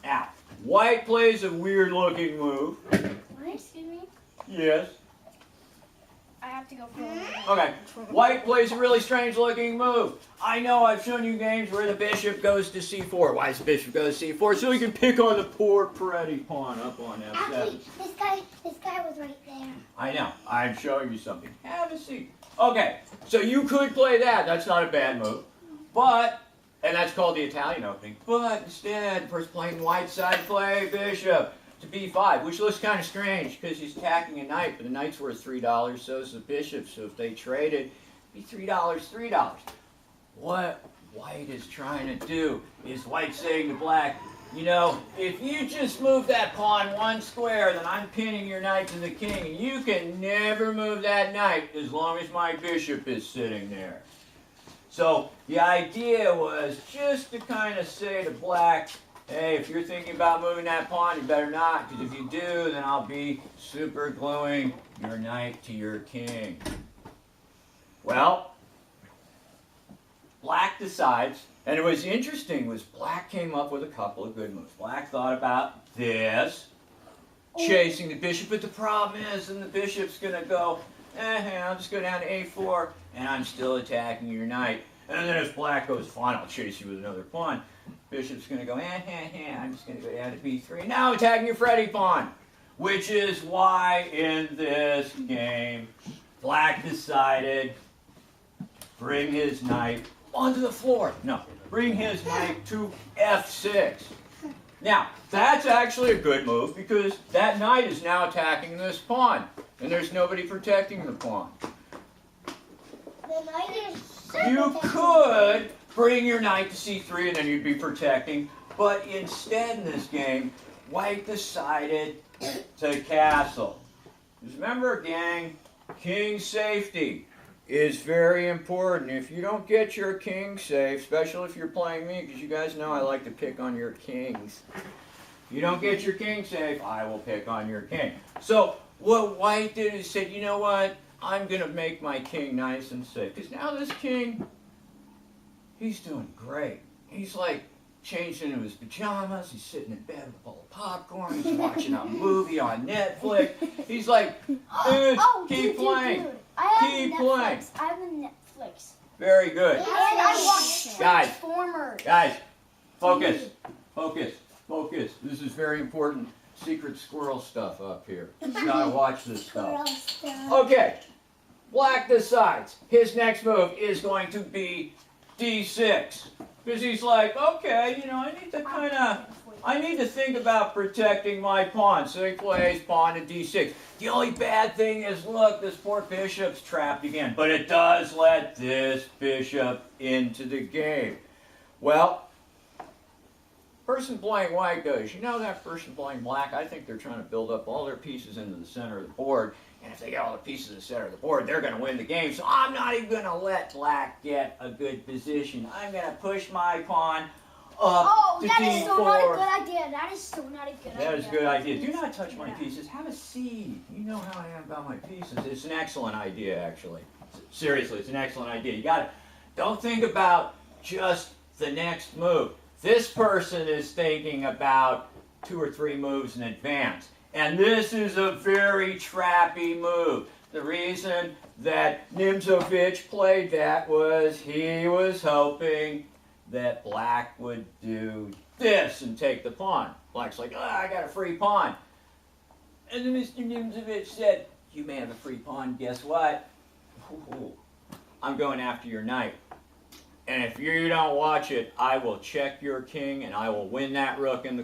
Now, white plays a weird-looking move. Excuse me? Yes. I have to go for Okay. White plays a really strange-looking move. I know I've shown you games where the bishop goes to c4. Why does the bishop go to c4? So he can pick on the poor pretty pawn up on f7. Actually, this guy was right there. I know. I'm showing you something. Have a seat. Okay. So you could play that. That's not a bad move. But, and that's called the Italian opening. But instead, first playing white side play bishop to b5, which looks kind of strange because he's attacking a knight, but the knight's worth $3, so is the bishop. So if they traded, it'd be $3. What white is trying to do is white saying to black, you know, if you just move that pawn one square, then I'm pinning your knight to the king, and you can never move that knight as long as my bishop is sitting there. So the idea was just to kind of say to black, hey, if you're thinking about moving that pawn, you better not, because if you do, then I'll be super gluing your knight to your king. Well, black decides, and it was interesting, was black came up with a couple of good moves. Black thought about this, chasing the bishop, but the problem is, then the bishop's going to go, I'll just go down to a4, and I'm still attacking your knight. And then if black goes, fine, I'll chase you with another pawn. Bishop's going to go, I'm just going to go down to b3. Now attacking your Freddy pawn, which is why in this game, black decided bring his knight onto the floor. No, bring his knight to f6. Now, that's actually a good move because that knight is now attacking this pawn, and there's nobody protecting the pawn. The knight is... You could bring your knight to c3 and then you'd be protecting, but instead in this game, white decided to castle. Because remember, gang, king safety is very important. If you don't get your king safe, especially if you're playing me, because you guys know I like to pick on your kings. If you don't get your king safe, I will pick on your king. So what white did is said, you know what? I'm going to make my king nice and safe. Because now this king, he's doing great. He's like changed into his pajamas. He's sitting in bed with a bowl of popcorn. He's watching a movie on Netflix. He's like, dude, keep playing. Dude. I have Keep Netflix. playing. I have a Netflix. Very good. And I watch Guys. Transformers. Guys, focus. Focus. This is very important secret squirrel stuff up here. You gotta watch this stuff. Okay. Black decides his next move is going to be d6. Because he's like, okay, you know, I need to think about protecting my pawn. So he plays pawn to d6. The only bad thing is, look, this poor bishop's trapped again. But it does let this bishop into the game. Well, person playing white goes, you know that person playing black, I think they're trying to build up all their pieces into the center of the board. And if they get all the pieces in the center of the board, they're going to win the game. So I'm not even going to let black get a good position. I'm going to push my pawn up to that d4. is so not a good idea. That is so not a good idea. That is a good idea. Do not touch my pieces. Have a seat. You know how I am about my pieces. It's an excellent idea, actually. Seriously, it's an excellent idea. You got to, don't think about just the next move. This person is thinking about 2 or 3 moves in advance. And this is a very trappy move. The reason that Nimzovich played that was he was hoping that black would do this and take the pawn. Black's like, I got a free pawn. And then Mr. Nimzovich said, you may have a free pawn, guess what? Ooh, I'm going after your knight. And if you don't watch it, I will check your king and I will win that rook in the corner.